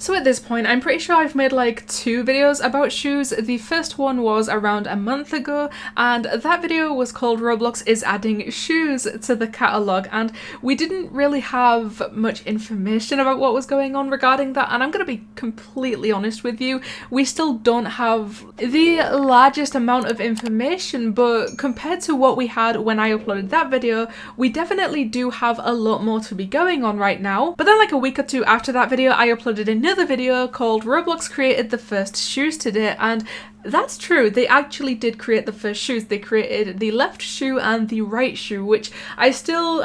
So at this point, I'm pretty sure I've made like 2 videos about shoes. The first one was around a month ago, and that video was called Roblox is adding shoes to the catalogue, and we didn't really have much information about what was going on regarding that, and I'm gonna be completely honest with you, we still don't have the largest amount of information, but compared to what we had when I uploaded that video, we definitely do have a lot more to be going on right now. But then like a week or 2 after that video, I uploaded another video called Roblox created the first shoes today, and that's true, they actually did create the first shoes. They created the left shoe and the right shoe, which I still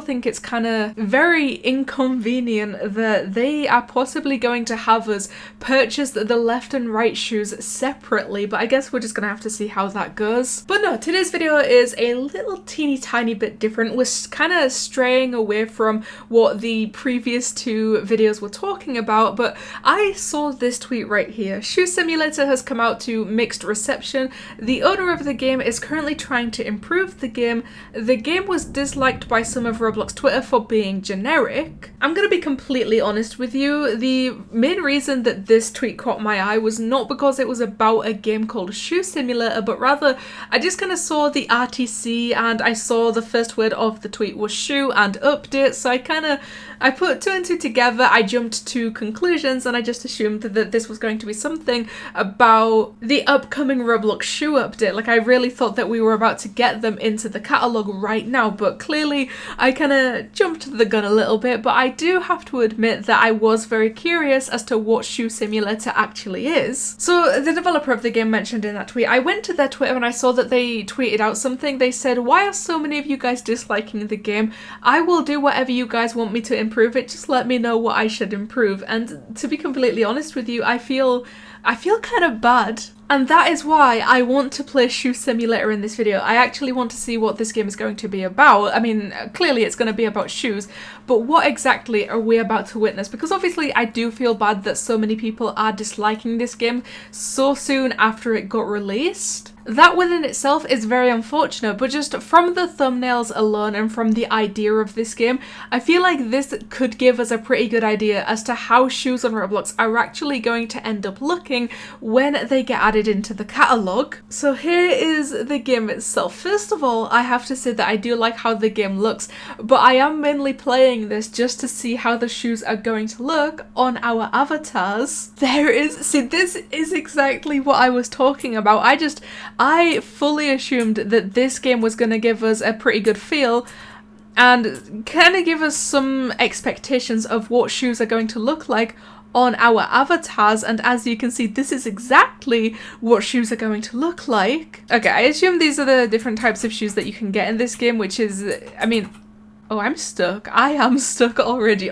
think it's kind of very inconvenient that they are possibly going to have us purchase the left and right shoes separately, but I guess we're just gonna have to see how that goes. But no, today's video is a little teeny tiny bit different. We're kind of straying away from what the previous 2 videos were talking about, but I saw this tweet right here. Shoe Simulator has come out to mixed reception. The owner of the game is currently trying to improve the game. The game was disliked by some of Roblox Twitter for being generic. I'm gonna be completely honest with you. The main reason that this tweet caught my eye was not because it was about a game called Shoe Simulator, but rather I just kind of saw the RTC and I saw the first word of the tweet was shoe and update, so I put 2 and 2 together, I jumped to conclusions, and I just assumed that this was going to be something about the upcoming Roblox shoe update. Like, I really thought that we were about to get them into the catalogue right now, but clearly I kind of jumped the gun a little bit, but I do have to admit that I was very curious as to what Shoe Simulator actually is. So the developer of the game mentioned in that tweet, I went to their Twitter and I saw that they tweeted out something. They said, "Why are so many of you guys disliking the game? I will do whatever you guys want me to improve it, just let me know what I should improve." And to be completely honest with you, I feel kind of bad. And that is why I want to play Shoe Simulator in this video. I actually want to see what this game is going to be about. I mean, clearly it's going to be about shoes, but what exactly are we about to witness? Because obviously I do feel bad that so many people are disliking this game so soon after it got released. That within itself is very unfortunate, but just from the thumbnails alone and from the idea of this game, I feel like this could give us a pretty good idea as to how shoes on Roblox are actually going to end up looking when they get added into the catalogue. So here is the game itself. First of all, I have to say that I do like how the game looks, but I am mainly playing this just to see how the shoes are going to look on our avatars. See, this is exactly what I was talking about. I fully assumed that this game was going to give us a pretty good feel and kind of give us some expectations of what shoes are going to look like on our avatars, and as you can see, this is exactly what shoes are going to look like. Okay, I assume these are the different types of shoes that you can get in this game, which is, I mean, oh, I'm stuck. I am stuck already.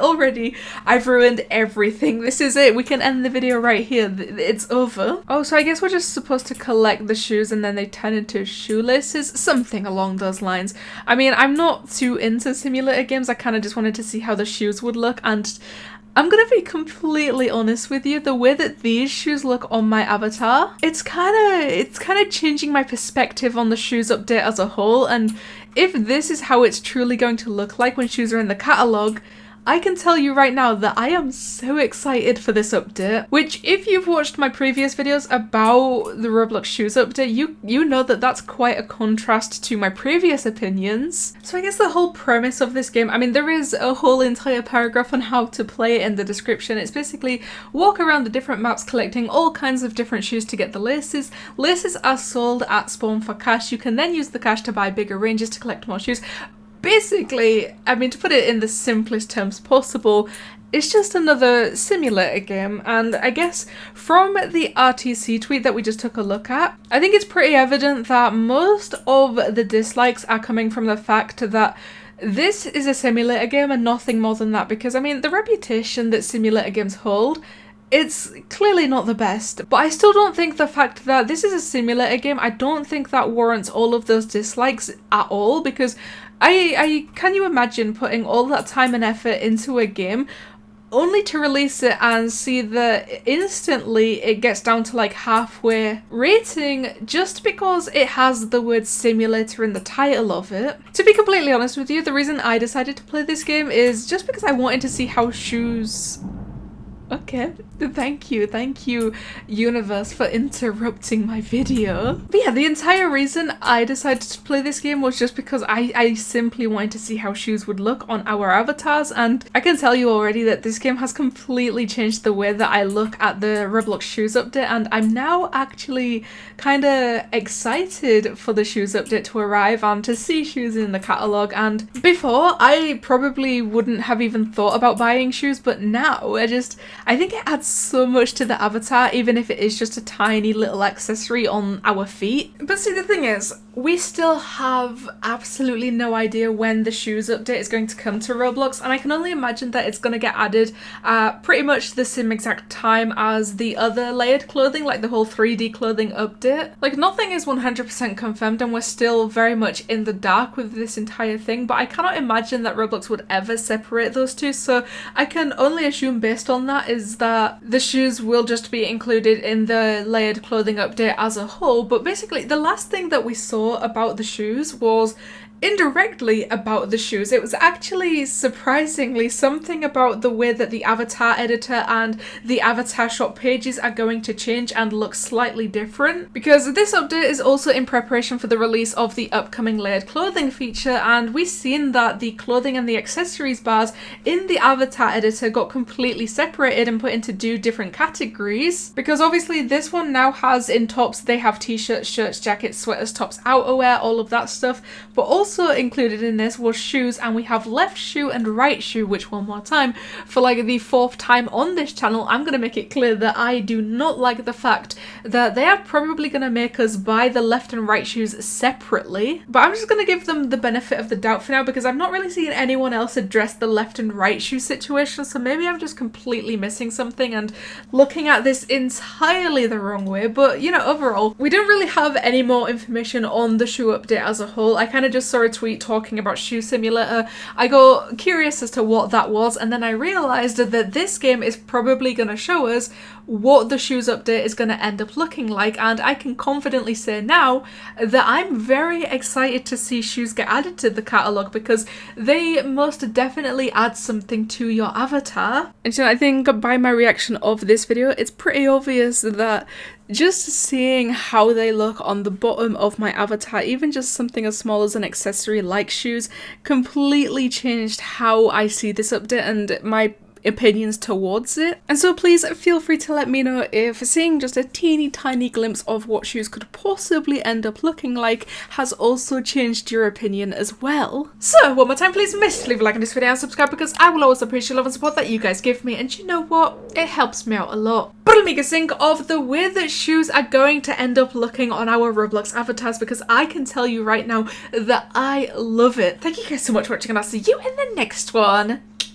I've ruined everything. This is it. We can end the video right here. It's over. Oh, so I guess we're just supposed to collect the shoes and then they turn into shoelaces? Something along those lines. I mean, I'm not too into simulator games. I kind of just wanted to see how the shoes would look, and I'm gonna be completely honest with you, the way that these shoes look on my avatar, it's kind of changing my perspective on the shoes update as a whole, and if this is how it's truly going to look like when shoes are in the catalogue, I can tell you right now that I am so excited for this update, which if you've watched my previous videos about the Roblox shoes update, you know that that's quite a contrast to my previous opinions. So I guess the whole premise of this game, I mean, there is a whole entire paragraph on how to play it in the description. It's basically walk around the different maps collecting all kinds of different shoes to get the laces. Laces are sold at spawn for cash. You can then use the cash to buy bigger ranges to collect more shoes. Basically, I mean, to put it in the simplest terms possible, it's just another simulator game, and I guess from the RTC tweet that we just took a look at, I think it's pretty evident that most of the dislikes are coming from the fact that this is a simulator game and nothing more than that, because I mean, the reputation that simulator games hold, it's clearly not the best, but I still don't think the fact that this is a simulator game, I don't think that warrants all of those dislikes at all, because can you imagine putting all that time and effort into a game only to release it and see that instantly it gets down to like halfway rating just because it has the word simulator in the title of it? To be completely honest with you, the reason I decided to play this game is just because I wanted to see how shoes Okay, thank you, universe, for interrupting my video. But yeah, the entire reason I decided to play this game was just because I simply wanted to see how shoes would look on our avatars, and I can tell you already that this game has completely changed the way that I look at the Roblox shoes update, and I'm now actually kind of excited for the shoes update to arrive and to see shoes in the catalogue. And before, I probably wouldn't have even thought about buying shoes, but now I think it adds so much to the avatar, even if it is just a tiny little accessory on our feet. But see, the thing is, we still have absolutely no idea when the shoes update is going to come to Roblox, and I can only imagine that it's going to get added at pretty much the same exact time as the other layered clothing, like the whole 3D clothing update. Like, nothing is 100% confirmed, and we're still very much in the dark with this entire thing, but I cannot imagine that Roblox would ever separate those two, so I can only assume based on that is that the shoes will just be included in the layered clothing update as a whole. But basically, the last thing that we saw about the shoes was indirectly about the shoes. It was actually surprisingly something about the way that the avatar editor and the avatar shop pages are going to change and look slightly different, because this update is also in preparation for the release of the upcoming layered clothing feature, and we've seen that the clothing and the accessories bars in the avatar editor got completely separated and put into two different categories, because obviously this one now has, in tops they have t-shirts, shirts, jackets, sweaters, tops, outerwear, all of that stuff, but also included in this was shoes, and we have left shoe and right shoe, which, one more time, for like the fourth time on this channel, I'm gonna make it clear that I do not like the fact that they are probably gonna make us buy the left and right shoes separately, but I'm just gonna give them the benefit of the doubt for now, because I've not really seen anyone else address the left and right shoe situation, so maybe I'm just completely missing something and looking at this entirely the wrong way. But you know, overall, we don't really have any more information on the shoe update as a whole. I kind of just saw a tweet talking about Shoe Simulator. I got curious as to what that was, and then I realized that this game is probably going to show us what the shoes update is going to end up looking like, and I can confidently say now that I'm very excited to see shoes get added to the catalogue, because they most definitely add something to your avatar. And so I think by my reaction of this video, it's pretty obvious that just seeing how they look on the bottom of my avatar, even just something as small as an accessory like shoes, completely changed how I see this update and my opinions towards it. And so please feel free to let me know if seeing just a teeny tiny glimpse of what shoes could possibly end up looking like has also changed your opinion as well. So one more time, please remember to leave a like on this video and subscribe, because I will always appreciate love and support that you guys give me, and you know what, it helps me out a lot. But let me think of the way that shoes are going to end up looking on our Roblox avatars, because I can tell you right now that I love it. Thank you guys so much for watching, and I'll see you in the next one.